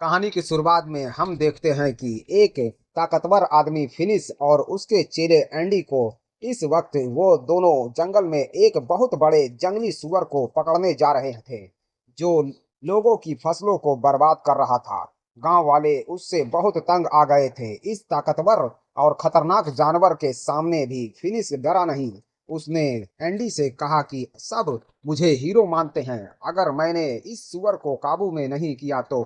कहानी की शुरुआत में हम देखते हैं कि एक ताकतवर आदमी फिनिश और उसके चेले एंडी को इस वक्त वो दोनों जंगल में एक बहुत बड़े जंगली सुअर को पकड़ने जा रहे थे जो लोगों की फसलों को बर्बाद कर रहा था। गांव वाले उससे बहुत तंग आ गए थे। इस ताकतवर और खतरनाक जानवर के सामने भी फिनिश डरा नहीं। उसने एंडी से कहा कि सब मुझे हीरो मानते हैं, अगर मैंने इस सुअर को काबू में नहीं किया तो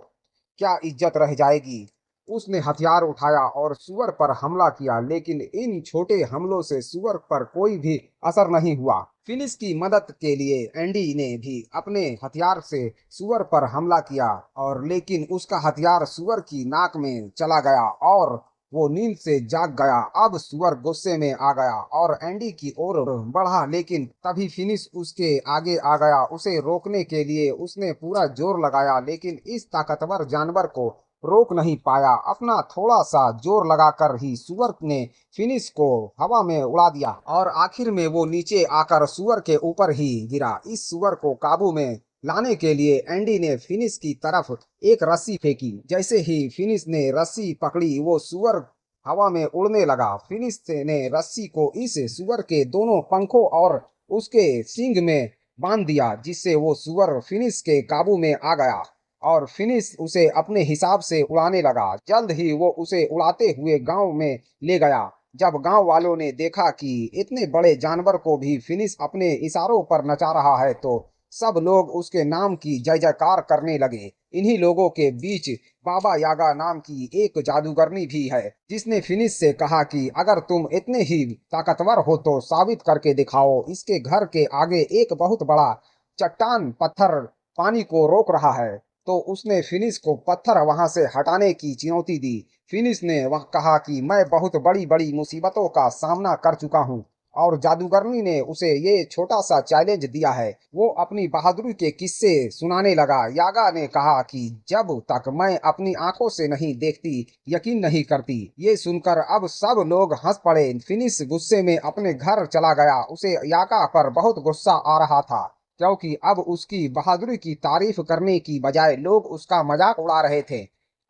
क्या इज्जत रह जाएगी। उसने हथियार उठाया और सुअर पर हमला किया, लेकिन इन छोटे हमलों से सुअर पर कोई भी असर नहीं हुआ। फिनिश की मदद के लिए एंडी ने भी अपने हथियार से सुअर पर हमला किया, और लेकिन उसका हथियार सुअर की नाक में चला गया और वो नींद से जाग गया। अब सुअर गुस्से में आ गया और एंडी की ओर बढ़ा, लेकिन तभी फिनिश उसके आगे आ गया। उसे रोकने के लिए उसने पूरा जोर लगाया, लेकिन इस ताकतवर जानवर को रोक नहीं पाया। अपना थोड़ा सा जोर लगाकर ही सुअर ने फिनिश को हवा में उड़ा दिया और आखिर में वो नीचे आकर सुअर के ऊपर ही गिरा। इस सुअर को काबू में लाने के लिए एंडी ने फिनिश की तरफ एक रस्सी फेंकी। जैसे ही फिनिश ने रस्सी पकड़ी, वो सुअर हवा में उड़ने लगा। फिनिश ने रस्सी को इस सुअर के दोनों पंखों और उसके सींग में बांध दिया, जिससे वो सुअर फिनिश के काबू में आ गया और फिनिश उसे अपने हिसाब से उड़ाने लगा। जल्द ही वो उसे उड़ाते हुए गांव में ले गया। जब गांव वालों ने देखा कि इतने बड़े जानवर को भी फिनिश अपने इशारों पर नचा रहा है, तो सब लोग उसके नाम की जय जयकार करने लगे। इन्हीं लोगों के बीच बाबा यागा नाम की एक जादूगरनी भी है, जिसने फिनिश से कहा कि अगर तुम इतने ही ताकतवर हो तो साबित करके दिखाओ। इसके घर के आगे एक बहुत बड़ा चट्टान पत्थर पानी को रोक रहा है। तो उसने फिनिश को पत्थर वहां से हटाने की चुनौती दी। फिनिश ने वह कहा कि मैं बहुत बड़ी बड़ी मुसीबतों का सामना कर चुका हूँ, और जादूगरनी ने उसे ये छोटा सा चैलेंज दिया है। वो अपनी बहादुरी के किस्से सुनाने लगा। यागा ने कहा कि जब तक मैं अपनी आंखों से नहीं देखती, यकीन नहीं करती। ये सुनकर अब सब लोग हंस पड़े। फिनिश गुस्से में अपने घर चला गया। उसे यागा पर बहुत गुस्सा आ रहा था, क्योंकि अब उसकी बहादुरी की तारीफ करने की बजाय लोग उसका मजाक उड़ा रहे थे।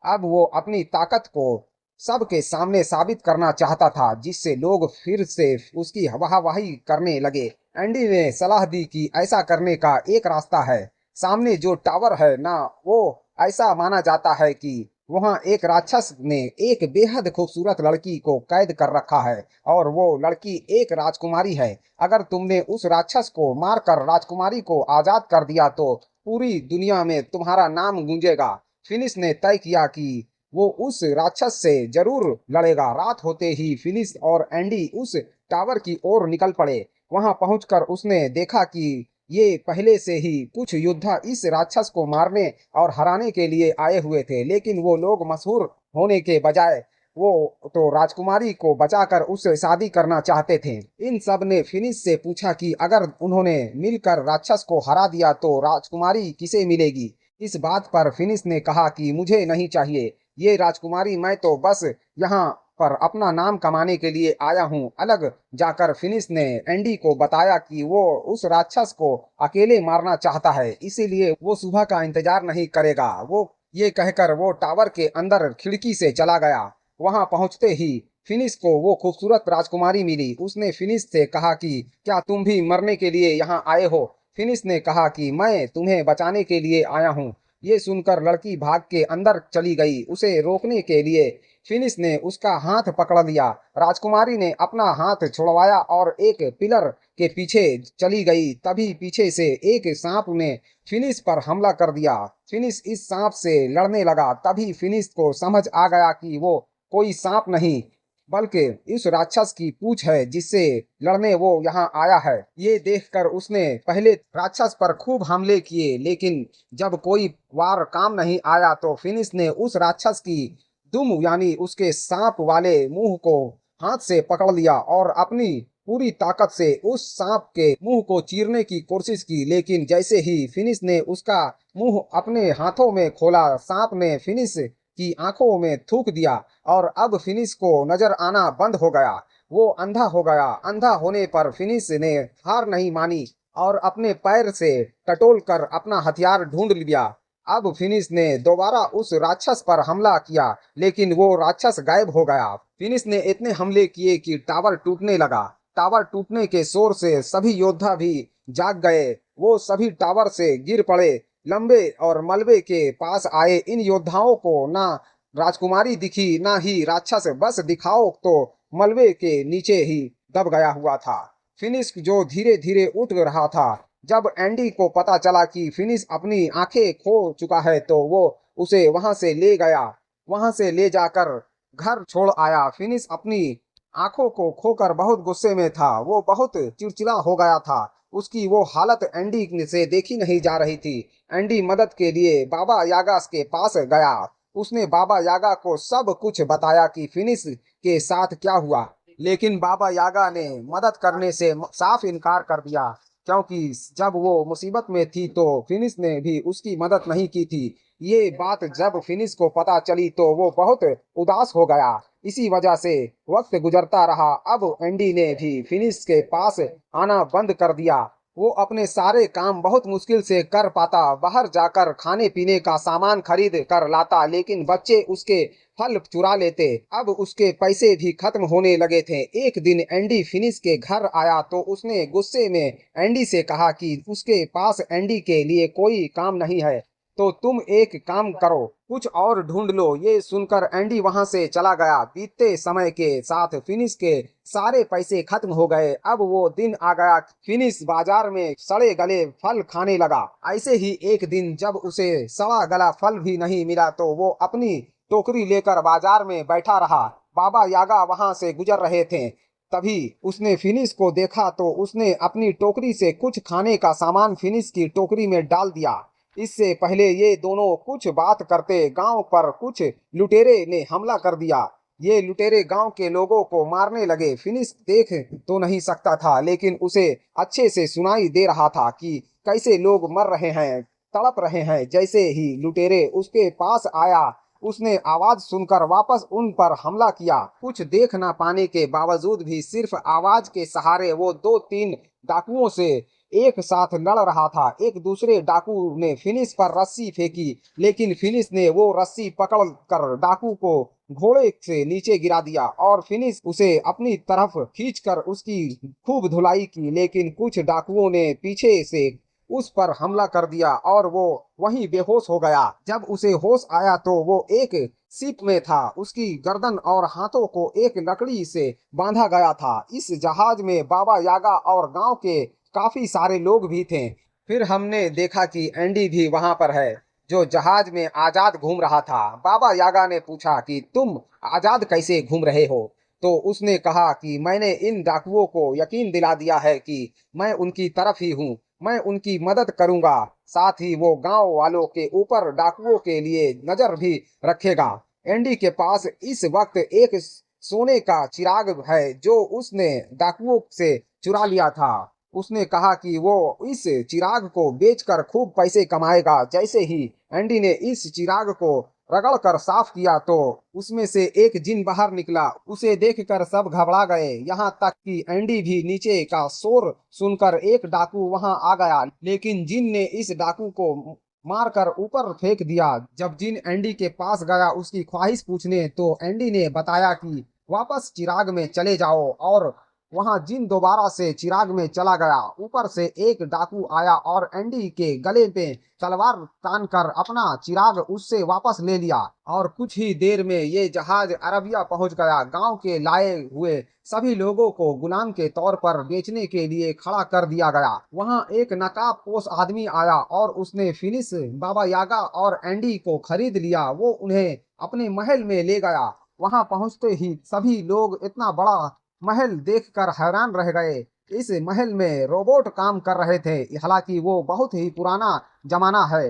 अब वो अपनी ताकत को सबके सामने साबित करना चाहता था, जिससे लोग फिर से उसकी वाहवाही करने लगे। एंडी ने सलाह दी कि ऐसा करने का एक रास्ता है। सामने जो टावर है ना, वो ऐसा माना जाता है कि वहां एक राक्षस ने एक बेहद खूबसूरत लड़की को कैद कर रखा है, और वो लड़की एक राजकुमारी है। अगर तुमने उस राक्षस को मारकर राजकुमारी को आजाद कर दिया तो पूरी दुनिया में तुम्हारा नाम गूंजेगा। फिनिश ने तय किया कि वो उस राक्षस से जरूर लड़ेगा। रात होते ही फिनिश और एंडी उस टावर की ओर निकल पड़े। वहां पहुंचकर उसने देखा कि ये पहले से ही कुछ योद्धा इस राक्षस को मारने और हराने के लिए आए हुए थे, लेकिन वो लोग मशहूर होने के बजाय वो तो राजकुमारी को बचाकर उससे शादी करना चाहते थे। इन सब ने फिनिश से पूछा कि अगर उन्होंने मिलकर राक्षस को हरा दिया तो राजकुमारी किसे मिलेगी। इस बात पर फिनिश ने कहा कि मुझे नहीं चाहिए ये राजकुमारी, मैं तो बस यहाँ पर अपना नाम कमाने के लिए आया हूँ। अलग जाकर फिनिश ने एंडी को बताया कि वो उस राक्षस को अकेले मारना चाहता है, इसीलिए वो सुबह का इंतजार नहीं करेगा। वो ये कहकर वो टावर के अंदर खिड़की से चला गया। वहां पहुंचते ही फिनिश को वो खूबसूरत राजकुमारी मिली। उसने फिनिश से कहा कि क्या तुम भी मरने के लिए यहाँ आए हो। फिनिश ने कहा कि मैं तुम्हें बचाने के लिए आया हूँ। ये सुनकर लड़की भाग के अंदर चली गई। उसे रोकने के लिए फिनिश ने उसका हाथ पकड़ लिया। राजकुमारी ने अपना हाथ छुड़वाया और एक पिलर के पीछे चली गई। तभी पीछे से एक सांप ने फिनिश पर हमला कर दिया। फिनिश इस सांप से लड़ने लगा। तभी फिनिश को समझ आ गया कि वो कोई सांप नहीं, बल्कि इस राक्षस की पूंछ है जिससे लड़ने वो यहाँ आया है। ये देखकर उसने पहले राक्षस पर खूब हमले किए, लेकिन जब कोई वार काम नहीं आया तो फिनिश ने उस राक्षस की दुम यानी उसके सांप वाले मुंह को हाथ से पकड़ लिया और अपनी पूरी ताकत से उस सांप के मुंह को चीरने की कोशिश की। लेकिन जैसे ही फिनिश ने उसका मुंह अपने हाथों में खोला, सांप ने फिनिश की आंखों में थूक दिया और अब फिनिश को नजर आना बंद हो गया। वो अंधा हो गया। अंधा होने पर फिनिश ने हार नहीं मानी और अपने पैर से टटोल कर अपना हथियार ढूंढ लिया। अब फिनिस ने दोबारा उस राक्षस पर हमला किया, लेकिन वो राक्षस गायब हो गया। फिनिस ने इतने हमले किए कि टावर टूटने लगा। टावर टूटने के शोर से सभी योद्धा भी जाग गए। वो सभी टावर से गिर पड़े। लंबे और मलबे के पास आए इन योद्धाओं को ना राजकुमारी दिखी ना ही राक्षस, बस दिखाओ तो मलबे के नीचे ही दब गया हुआ था। फिनिश जो धीरे धीरे उठ रहा था। जब एंडी को पता चला कि फिनिश अपनी आंखें खो चुका है तो वो उसे वहां से ले गया। वहां से ले जाकर घर छोड़ आया। फिनिश अपनी आंखों को खोकर बहुत गुस्से में था। वो बहुत चिड़चिड़ा हो गया था। उसकी वो हालत एंडी से देखी नहीं जा रही थी। एंडी मदद के लिए बाबा यागा के पास गया। उसने बाबा यागा को सब कुछ बताया कि फिनिश के साथ क्या हुआ, लेकिन बाबा यागा ने मदद करने से साफ इनकार कर दिया, क्योंकि जब वो मुसीबत में थी तो फिनिश ने भी उसकी मदद नहीं की थी। ये बात जब फिनिश को पता चली तो वो बहुत उदास हो गया। इसी वजह से वक्त गुजरता रहा। अब एंडी ने भी फिनिश के पास आना बंद कर दिया। वो अपने सारे काम बहुत मुश्किल से कर पाता। बाहर जाकर खाने पीने का सामान खरीद कर लाता, लेकिन बच्चे उसके फल चुरा लेते। अब उसके पैसे भी खत्म होने लगे थे। एक दिन एंडी फिनिश के घर आया तो उसने गुस्से में एंडी से कहा कि उसके पास एंडी के लिए कोई काम नहीं है, तो तुम एक काम करो, कुछ और ढूंढ लो। ये सुनकर एंडी वहां से चला गया। बीतते समय के साथ फिनिश के सारे पैसे खत्म हो गए। अब वो दिन आ गया। फिनिश बाजार में सड़े गले फल खाने लगा। ऐसे ही एक दिन जब उसे सड़ा गला फल भी नहीं मिला तो वो अपनी टोकरी लेकर बाजार में बैठा रहा। बाबा यागा वहां से गुजर रहे थे। तभी उसने फिनिश को देखा तो उसने अपनी टोकरी से कुछ खाने का सामान फिनिश की टोकरी में डाल दिया। इससे पहले ये दोनों कुछ बात करते गांव पर कुछ लुटेरे ने हमला कर दिया। ये लुटेरे गांव के लोगों को मारने लगे। फिनिश देख तो नहीं सकता था, लेकिन उसे अच्छे से सुनाई दे रहा था कि कैसे लोग मर रहे हैं, तड़प रहे हैं। जैसे ही लुटेरे उसके पास आया, उसने आवाज सुनकर वापस उन पर हमला किया। कुछ देख ना पाने के बावजूद भी सिर्फ आवाज के सहारे वो दो तीन डाकुओं से एक साथ लड़ रहा था। एक दूसरे डाकू ने फिनिश पर रस्सी फेंकी, लेकिन फिनिश ने वो रस्सी पकड़ कर डाकू को घोड़े से नीचे गिरा दिया और फिनिश उसे अपनी तरफ खींचकर उसकी खूब धुलाई की। लेकिन कुछ डाकुओं ने पीछे से उस पर हमला कर दिया और वो वहीं बेहोश हो गया। जब उसे होश आया तो वो एक शिप में था। उसकी गर्दन और हाथों को एक लकड़ी से बांधा गया था। इस जहाज में बाबा यागा और गांव के काफी सारे लोग भी थे। फिर हमने देखा कि एंडी भी वहां पर है, जो जहाज में आजाद घूम रहा था। बाबा यागा ने पूछा कि तुम आजाद कैसे घूम रहे हो? तो उसने कहा कि मैंने इन डाकुओं को यकीन दिला दिया है कि मैं उनकी तरफ ही हूँ, मैं उनकी मदद करूंगा। साथ ही वो गांव वालों के ऊपर डाकुओं के लिए नजर भी रखेगा। एंडी के पास इस वक्त एक सोने का चिराग है जो उसने डाकुओं से चुरा लिया था। उसने कहा कि वो इस चिराग को बेचकर खूब पैसे कमाएगा। जैसे ही एंडी ने इस चिराग को रगड़ कर साफ किया तो उसमें से एक जिन बाहर निकला। उसे देखकर सब घबरा गए, यहाँ तक कि एंडी भी नीचे का शोर सुनकर एक डाकू वहां आ गया, लेकिन जिन ने इस डाकू को मारकर ऊपर फेंक दिया। जब जिन एंडी के पास गया उसकी ख्वाहिश पूछने तो एंडी ने बताया कि वापस चिराग में चले जाओ, और वहां जिन दोबारा से चिराग में चला गया। ऊपर से एक डाकू आया और एंडी के गले पे तलवार तान कर अपना चिराग उससे वापस ले लिया, और कुछ ही देर में ये जहाज अरबिया पहुंच गया। गांव के लाए हुए सभी लोगों को गुलाम के तौर पर बेचने के लिए खड़ा कर दिया गया। वहां एक नकाब पोश आदमी आया और उसने फिनिश, बाबा यागा और एंडी को खरीद लिया। वो उन्हें अपने महल में ले गया। वहां पहुंचते ही सभी लोग इतना बड़ा महल देखकर हैरान रह गए। इस महल में रोबोट काम कर रहे थे, हालांकि वो बहुत ही पुराना जमाना है।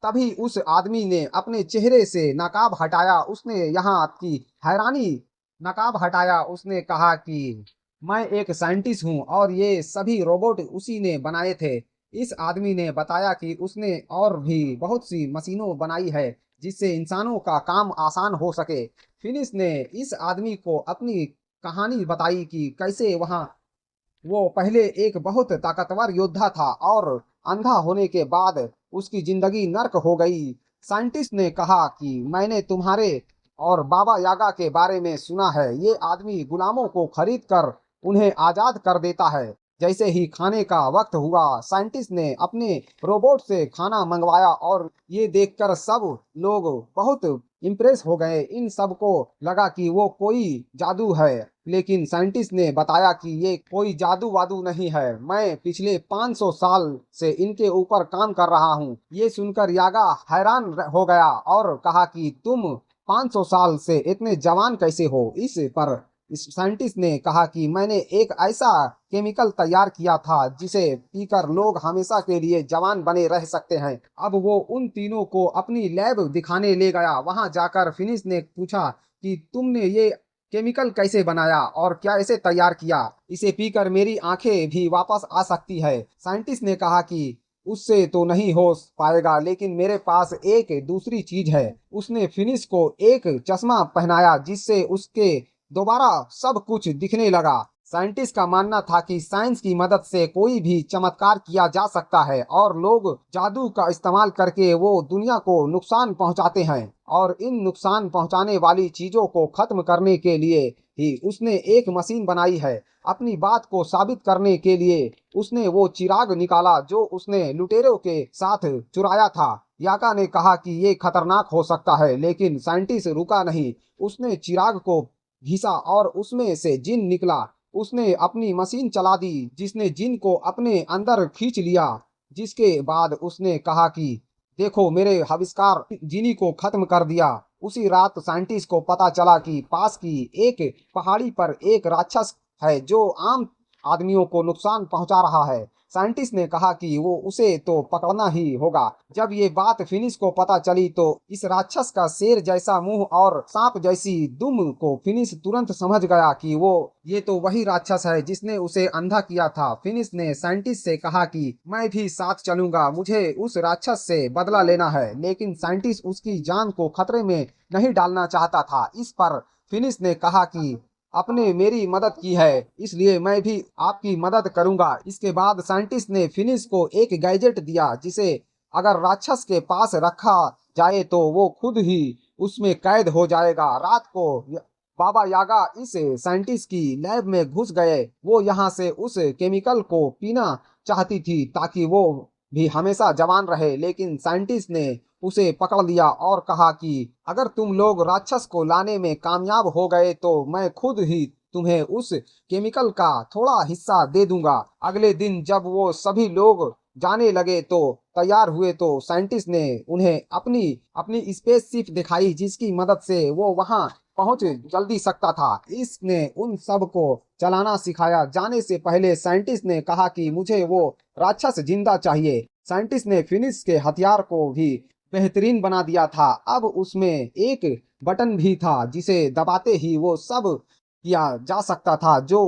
तभी उस आदमी ने अपने चेहरे से नकाब हटाया। उसने यहाँ की हैरानी नकाब हटाया। उसने कहा कि मैं एक साइंटिस्ट हूँ और ये सभी रोबोट उसी ने बनाए थे। इस आदमी ने बताया कि उसने और भी बहुत सी मशीनों बनाई है जिससे इंसानों का काम आसान हो सके। फिनिश ने इस आदमी को अपनी कहानी बताई कि कैसे वहां वो पहले एक बहुत ताकतवर योद्धा था और अंधा होने के बाद उसकी जिंदगी नर्क हो गई। साइंटिस्ट ने कहा कि मैंने तुम्हारे और बाबा यागा के बारे में सुना है। ये आदमी गुलामों को खरीद कर उन्हें आजाद कर देता है। जैसे ही खाने का वक्त हुआ, साइंटिस्ट ने अपने रोबोट से खाना मंगवाया और ये देखकर सब लोग बहुत इम्प्रेस हो गए। इन सब को लगा कि वो कोई जादू है, लेकिन साइंटिस्ट ने बताया कि ये कोई जादू वादू नहीं है। मैं पिछले 500 साल से इनके ऊपर काम कर रहा हूँ। ये सुनकर यागा हैरान हो गया और कहा कि तुम 500 साल से इतने जवान कैसे हो? इस पर इस साइंटिस्ट ने कहा कि मैंने एक ऐसा केमिकल तैयार किया था जिसे पीकर लोग हमेशा के लिए जवान बने रह सकते हैं। अब वो उन तीनों को अपनी लैब दिखाने ले गया। वहां जाकर फिनिश ने पूछा कि तुमने ये केमिकल कैसे बनाया और क्या इसे तैयार किया? इसे पीकर मेरी आंखें भी वापस आ सकती है। साइंटिस्ट ने कहा कि उससे तो नहीं हो पाएगा, लेकिन मेरे पास एक दूसरी चीज है। उसने फिनिश को एक चश्मा पहनाया जिससे उसके दोबारा सब कुछ दिखने लगा। साइंटिस्ट का मानना था कि साइंस की मदद से कोई भी चमत्कार किया जा सकता है और लोग जादू का इस्तेमाल करके वो दुनिया को नुकसान पहुंचाते हैं, और इन नुकसान पहुंचाने वाली चीजों को खत्म करने के लिए ही उसने एक मशीन बनाई है। अपनी बात को साबित करने के लिए उसने वो चिराग निकाला जो उसने लुटेरों के साथ चुराया था। याका ने कहा कि ये खतरनाक हो सकता है, लेकिन साइंटिस्ट रुका नहीं। उसने चिराग को घिसा और उसमें से जिन निकला। उसने अपनी मशीन चला दी जिसने जिन को अपने अंदर खींच लिया। जिसके बाद उसने कहा कि देखो, मेरे आविष्कार जिनी को खत्म कर दिया। उसी रात साइंटिस्ट को पता चला कि पास की एक पहाड़ी पर एक राक्षस है जो आम आदमियों को नुकसान पहुंचा रहा है। साइंटिस्ट ने कहा कि वो उसे तो पकड़ना ही होगा। जब ये बात फिनिश को पता चली तो इस राक्षस का शेर जैसा मुंह और सांप जैसी दुम को फिनिश तुरंत समझ गया कि वो ये तो वही राक्षस है जिसने उसे अंधा किया था। फिनिश ने साइंटिस्ट से कहा कि मैं भी साथ चलूंगा, मुझे उस राक्षस से बदला लेना है। लेकिन साइंटिस्ट उसकी जान को खतरे में नहीं डालना चाहता था। इस पर फिनिश ने कहा कि आपने मेरी मदद की है, इसलिए मैं भी आपकी मदद करूंगा। इसके बाद साइंटिस्ट ने फिनिश को एक गैजेट दिया जिसे अगर राक्षस के पास रखा जाए तो वो खुद ही उसमें कैद हो जाएगा। रात को बाबा यागा इस साइंटिस्ट की लैब में घुस गए। वो यहाँ से उस केमिकल को पीना चाहती थी ताकि वो भी हमेशा जवान रहे, लेकिन साइंटिस्ट ने उसे पकड़ लिया और कहा कि अगर तुम लोग राक्षस को लाने में कामयाब हो गए तो मैं खुद ही तुम्हें उस केमिकल का थोड़ा हिस्सा दे दूंगा। अगले दिन जब वो सभी लोग जाने लगे तो तैयार हुए तो साइंटिस्ट ने उन्हें अपनी अपनी स्पेसशिप दिखाई जिसकी मदद से वो वहां पहुंच जल्दी सकता था। इसने उन सब को चलाना सिखाया। जाने से पहले साइंटिस्ट ने कहा कि मुझे वो राक्षस जिंदा चाहिए। साइंटिस्ट ने फिनिश के हथियार को भी बेहतरीन बना दिया था। अब उसमें एक बटन भी था जिसे दबाते ही वो सब किया जा सकता था जो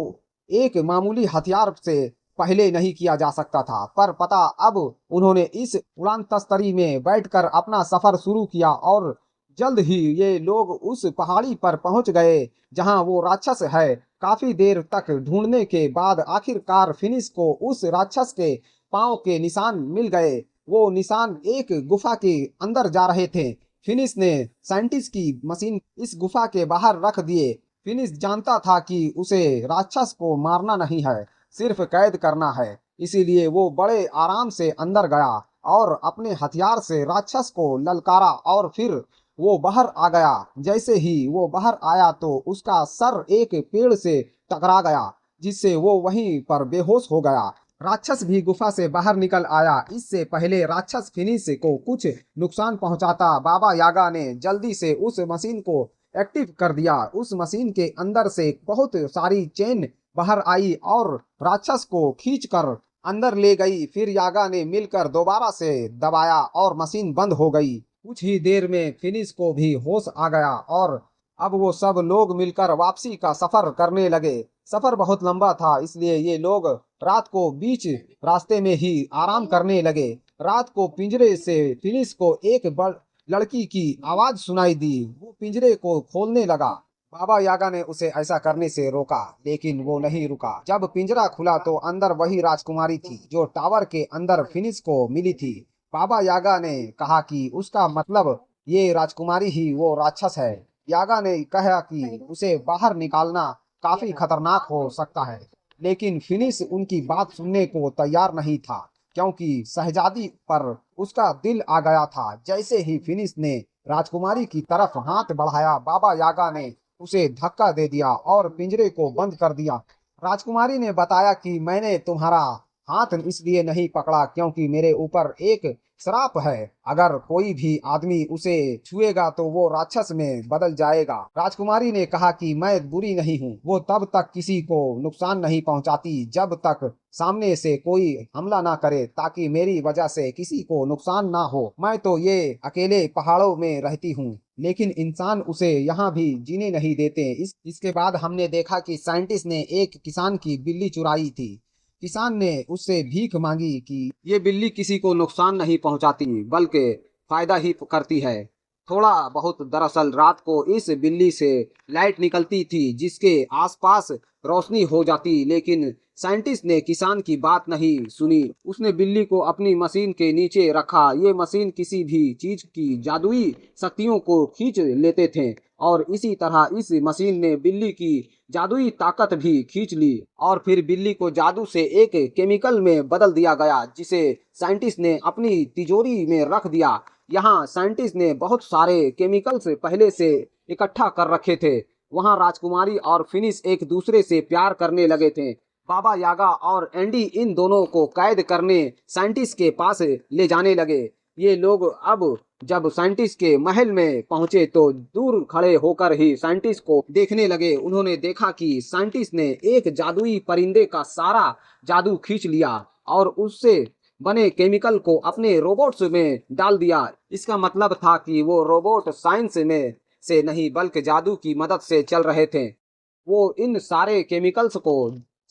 एक मामूली हथियार से पहले नहीं किया जा सकता था। पर पता अब उन्होंने इस उड़ान तस्तरी में बैठकर अपना सफर शुरू किया और जल्द ही ये लोग उस पहाड़ी पर पहुंच गए जहां वो राक्षस है। काफी देर तक ढूंढने के बाद आखिरकार फिनिश को उस राक्षस के पांव के निशान मिल गए। वो निशान एक गुफा के अंदर जा रहे थे। फिनिश ने साइंटिस्ट की मशीन इस गुफा के बाहर रख दिए। फिनिश जानता था कि उसे राक्षस को मारना नहीं है, सिर्फ कैद करना है। इसीलिए वो बड़े आराम से अंदर गया और अपने हथियार से राक्षस को ललकारा और फिर वो बाहर आ गया। जैसे ही वो बाहर आया तो उसका सर एक पेड़ से टकरा गया जिससे वो वहीं पर बेहोश हो गया। राक्षस भी गुफा से बाहर निकल आया। इससे पहले राक्षस फिनिश को कुछ नुकसान पहुंचाता, बाबा यागा ने जल्दी से उस मशीन को एक्टिव कर दिया। उस मशीन के अंदर से बहुत सारी चेन बाहर आई और राक्षस को खींचकर अंदर ले गई। फिर यागा ने मिलकर दोबारा से दबाया और मशीन बंद हो गई। कुछ ही देर में फिनिश को भी होश आ गया और अब वो सब लोग मिलकर वापसी का सफर करने लगे। सफर बहुत लंबा था, इसलिए ये लोग रात को बीच रास्ते में ही आराम करने लगे। रात को पिंजरे से फिनिश को एक बड़ लड़की की आवाज सुनाई दी। वो पिंजरे को खोलने लगा। बाबा यागा ने उसे ऐसा करने से रोका, लेकिन वो नहीं रुका। जब पिंजरा खुला तो अंदर वही राजकुमारी थी जो टावर के अंदर फिनिश को मिली थी। बाबा यागा ने कहा कि उसका मतलब ये राजकुमारी ही वो राक्षस है। यागा ने कहा कि उसे बाहर निकालना काफी खतरनाक हो सकता है, लेकिन फिनिश उनकी बात सुनने को तैयार नहीं था, क्योंकि शहजादी पर उसका दिल आ गया था। जैसे ही फिनिश ने राजकुमारी की तरफ हाथ बढ़ाया, बाबा यागा ने उसे धक्का दे दिया और पिंजरे को बंद कर दिया। राजकुमारी ने बताया कि मैंने तुम्हारा हाथ इसलिए नहीं पकड़ा क्योंकि मेरे ऊपर एक श्राप है। अगर कोई भी आदमी उसे छुएगा तो वो राक्षस में बदल जाएगा। राजकुमारी ने कहा कि मैं बुरी नहीं हूँ, वो तब तक किसी को नुकसान नहीं पहुंचाती जब तक सामने से कोई हमला ना करे, ताकि मेरी वजह से किसी को नुकसान ना हो। मैं तो ये अकेले पहाड़ों में रहती हूँ, लेकिन इंसान उसे यहाँ भी जीने नहीं देते। इसके बाद हमने देखा कि साइंटिस्ट ने एक किसान की बिल्ली चुराई थी। किसान ने उससे भीख मांगी कि ये बिल्ली किसी को नुकसान नहीं पहुंचाती बल्कि फायदा ही करती है। थोड़ा बहुत दरअसल रात को इस बिल्ली से लाइट निकलती थी जिसके आसपास रोशनी हो जाती, लेकिन साइंटिस्ट ने किसान की बात नहीं सुनी। उसने बिल्ली को अपनी मशीन के नीचे रखा। ये मशीन किसी भी चीज की जादुई शक्तियों को खींच लेते थे और इसी तरह इस मशीन ने बिल्ली की जादुई ताकत भी खींच ली और फिर बिल्ली को जादू से एक केमिकल में बदल दिया गया, जिसे साइंटिस्ट ने अपनी तिजोरी में रख दिया। यहाँ साइंटिस्ट ने बहुत सारे केमिकल्स पहले से इकट्ठा कर रखे थे। वहाँ राजकुमारी और फिनिश एक दूसरे से प्यार करने लगे थे। बाबा यागा और एंडी इन दोनों को कैद करने साइंटिस्ट के पास ले जाने लगे। ये लोग अब जब साइंटिस्ट के महल में पहुंचे तो दूर खड़े होकर ही साइंटिस्ट को देखने लगे। उन्होंने देखा कि साइंटिस्ट ने एक जादुई परिंदे का सारा जादू खींच लिया और उससे बने केमिकल को अपने रोबोट्स में डाल दिया। इसका मतलब था कि वो रोबोट साइंस में से नहीं बल्कि जादू की मदद से चल रहे थे। वो इन सारे केमिकल्स को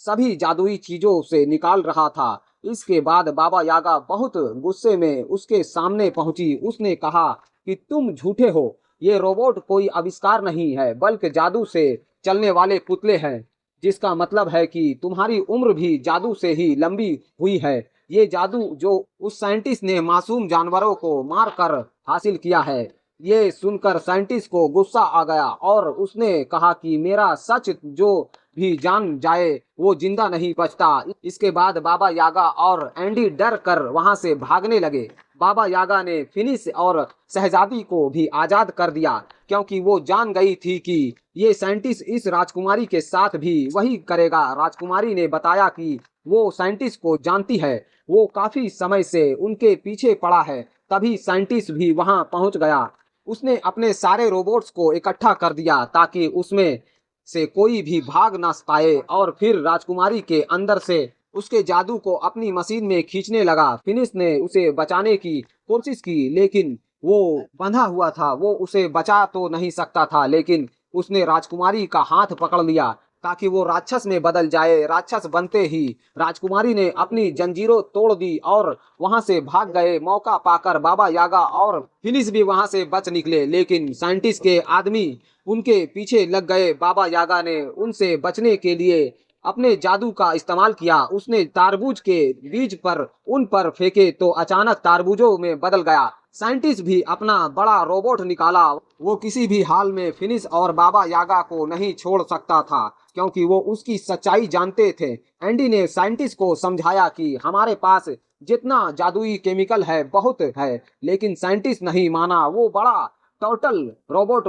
सभी जादुई चीजों से निकाल रहा था। इसके बाद बाबा यागा बहुत गुस्से में उसके सामने पहुंची। उसने कहा कि तुम झूठे हो, ये रोबोट कोई आविष्कार नहीं है बल्कि जादू से चलने वाले पुतले हैं, जिसका मतलब है कि तुम्हारी उम्र भी जादू से ही लंबी हुई है। ये जादू जो उस साइंटिस्ट ने मासूम जानवरों को मार कर हासिल किया है। ये सुनकर साइंटिस्ट को गुस्सा आ गया और उसने कहा कि मेरा सच जो भी जान जाए वो जिंदा नहीं बचता। इसके बाद बाबा यागा और एंडी डर कर वहां से भागने लगे। बाबा यागा ने फिनिश और शहजादी को भी आजाद कर दिया, क्योंकि वो जान गई थी कि ये साइंटिस्ट इस राजकुमारी के साथ भी वही करेगा। राजकुमारी ने बताया कि वो साइंटिस्ट को जानती है, वो काफी समय से उनके पीछे पड़ा है। तभी साइंटिस्ट भी वहां पहुंच गया। उसने अपने सारे रोबोट्स को इकट्ठा कर दिया ताकि उसमें से कोई भी भाग ना पाए और फिर राजकुमारी के अंदर से उसके जादू को अपनी मशीन में खींचने लगा। फिनिश ने उसे बचाने की कोशिश की, लेकिन वो बंधा हुआ था। वो उसे बचा तो नहीं सकता था, लेकिन उसने राजकुमारी का हाथ पकड़ लिया ताकि वो राक्षस में बदल जाए। राक्षस बनते ही राजकुमारी ने अपनी जंजीरों तोड़ दी और वहां से भाग गए। मौका पाकर बाबा यागा और फिनिश भी वहां से बच निकले, लेकिन साइंटिस्ट के आदमी उनके पीछे लग गए। बाबा यागा ने उनसे बचने के लिए अपने जादू का इस्तेमाल किया। उसने तारबूज के बीज पर उन पर फेंके तो अचानक तारबूजों में बदल गया। साइंटिस्ट भी अपना बड़ा रोबोट निकाला। वो किसी भी हाल में फिनिश और बाबा यागा को नहीं छोड़ सकता था, क्योंकि वो उसकी सच्चाई जानते थे। एंडी ने साइंटिस्ट को समझाया कि हमारे पास जितना जादुई केमिकल है बहुत है, लेकिन साइंटिस्ट नहीं माना। वो बड़ा टर्टल रोबोट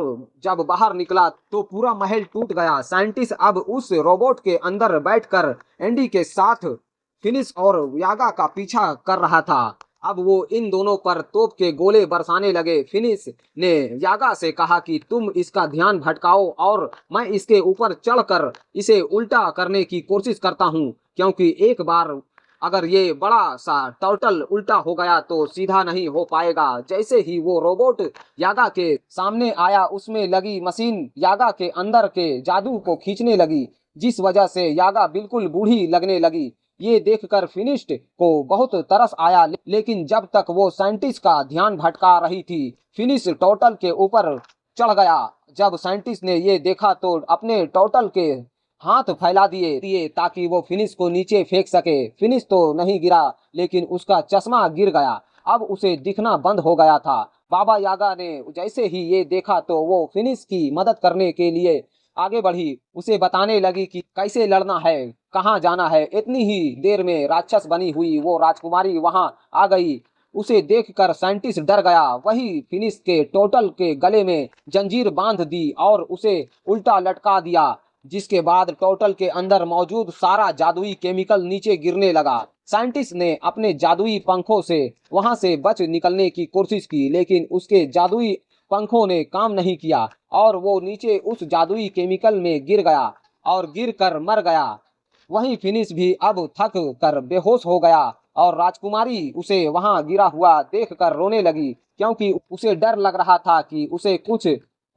जब बाहर निकला तो पूरा महल टूट गया। साइंटिस्ट अब उस रोबोट के अंदर बैठकर एंडी के साथ फिनिश और यागा का पीछा कर रहा था। अब वो इन दोनों पर तोप के गोले बरसाने लगे। फिनिश ने यागा से कहा कि तुम इसका ध्यान भटकाओ और मैं इसके ऊपर चढ़कर इसे उल्टा करने की कोशिश करता हूँ, क्योंकि एक बार अगर ये बड़ा सा टर्टल उल्टा हो गया तो सीधा नहीं हो पाएगा। जैसे ही वो रोबोट यागा के सामने आया, उसमें लगी मशीन यागा के अंदर के जादू को खींचने लगी, जिस वजह से यागा बिल्कुल बूढ़ी लगने लगी। ये देखकर फिनिश्ड को बहुत तरस आया, लेकिन जब तक वो साइंटिस्ट का ध्यान भटका रही थी, फिनिश टर्टल के ऊपर चढ़ गया। जब साइंटिस्ट ने ये देखा तो अपने टर्टल के हाथ फैला दिए ताकि वो फिनिश को नीचे फेंक सके। फिनिश तो नहीं गिरा, लेकिन उसका चश्मा गिर गया। अब उसे दिखना बंद हो गया था। बाबा यागा ने जैसे ही ये देखा तो वो फिनिक्स की मदद करने के लिए आगे बढ़ी। उसे बताने लगी कि कैसे लड़ना है, कहाँ जाना है। इतनी ही देर में राक्षस बनी हुई वो राजकुमारी वहां आ गई। उसे देखकर साइंटिस्ट डर गया। वही फिनिक्स के टोटल के गले में जंजीर बांध दी और उसे उल्टा लटका दिया, जिसके बाद टोटल के अंदर मौजूद सारा जादुई केमिकल नीचे गिरने लगा। साइंटिस्ट ने अपने जादुई पंखों से वहां से बच निकलने की कोशिश की, लेकिन उसके जादुई पंखों ने काम नहीं किया और वो नीचे उस जादुई केमिकल में गिर गया और गिर कर मर गया। वहीं फिनिक्स भी अब थक कर बेहोश हो गया और राजकुमारी उसे वहां गिरा हुआ देखकर रोने लगी, क्योंकि उसे डर लग रहा था कि उसे कुछ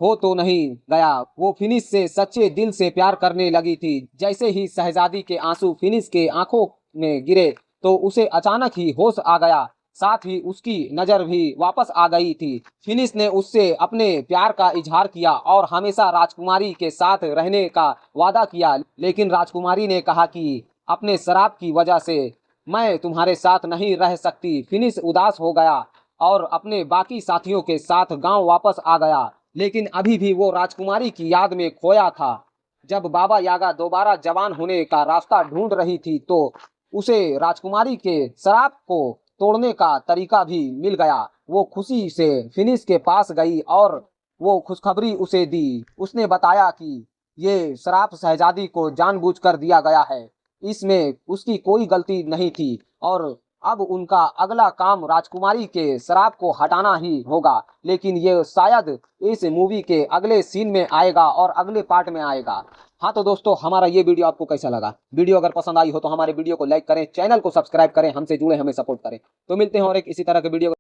हो तो नहीं गया। वो फिनिक्स से सच्चे दिल से प्यार करने लगी थी। जैसे ही शहजादी के आंसू फिनिक्स के आंखों में गिरे तो उसे अचानक ही होश आ गया, साथ ही उसकी नजर भी वापस आ गई थी। फिनिक्स ने उससे अपने प्यार का इजहार किया और हमेशा राजकुमारी के साथ रहने का वादा किया, लेकिन राजकुमारी ने कहा कि अपने शराब की वजह से मैं तुम्हारे साथ नहीं रह सकती। फिनिक्स उदास हो गया और अपने बाकी साथियों के साथ गांव वापस आ गया, लेकिन अभी भी वो राजकुमारी की याद में खोया था। जब बाबा यागा दोबारा जवान होने का रास्ता ढूंढ रही थी तो उसे राजकुमारी के श्राप को तोड़ने का तरीका भी मिल गया। वो खुशी से फिनिक्स के पास गई और वो खुशखबरी उसे दी। उसने बताया कि ये श्राप शहजादी को जानबूझकर दिया गया है, इसमें उसकी कोई गलती नहीं थी और अब उनका अगला काम राजकुमारी के श्राप को हटाना ही होगा। लेकिन ये शायद इस मूवी के अगले सीन में आएगा और अगले पार्ट में आएगा। हाँ तो दोस्तों, हमारा ये वीडियो आपको कैसा लगा? वीडियो अगर पसंद आई हो तो हमारे वीडियो को लाइक करें, चैनल को सब्सक्राइब करें, हमसे जुड़े, हमें सपोर्ट करें। तो मिलते हैं और एक इसी तरह के वीडियो